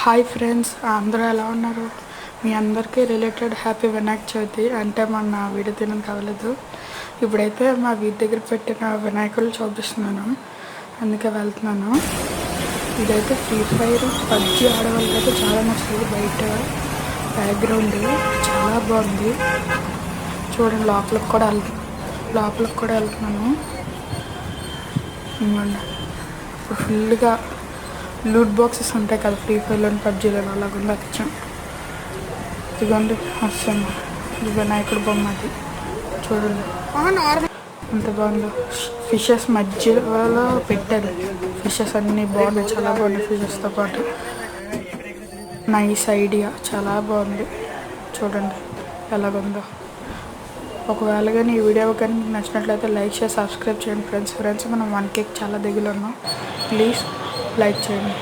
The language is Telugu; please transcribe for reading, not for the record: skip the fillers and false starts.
హాయ్ ఫ్రెండ్స్, అందరూ ఎలా ఉన్నారు? మీ అందరికీ రిలేటెడ్ హ్యాపీ వినాయక చవితి. అంటే మన వీడియో తినడం కావలేదు. ఇప్పుడైతే మా వీధి దగ్గర పెట్టిన వినాయకులు చూపిస్తున్నాను, అందుకే వెళ్తున్నాను. ఇదైతే ఫ్రీ ఫైర్ పబ్జి ఆడవాళ్ళకైతే చాలా నచ్చింది. బయట బ్యాక్గ్రౌండ్ చాలా బాగుంది చూడండి. లోపలికి కూడా వెళ్తున్నాను. ఇప్పుడు ఫుల్గా లూట్ బాక్సెస్ ఉంటాయి కదా ఫ్రీ ఫైర్లో పబ్జీలో, అలాగుంది అచ్చం. ఇదిగోండి వస్తాను, ఇది వినాయకుడు బొమ్మ. అది చూడండి ఎంత బాగుందో. ఫిషెస్ మధ్యలో పెట్టారు. ఫిషెస్ అన్నీ బాగున్నాయి, చాలా బాగున్నాయి. ఫిషెస్తో పాటు నైస్ ఐడియా, చాలా బాగుంది. చూడండి ఎలాగుందో. ఒకవేళ కానీ ఈ వీడియో కానీ మీకు నచ్చినట్లయితే లైక్ చేసి సబ్స్క్రైబ్ చేయండి ఫ్రెండ్స్. మనం 1K చాలా దగ్గర ఉన్నాం. ప్లీజ్ లైక్ చేయండి.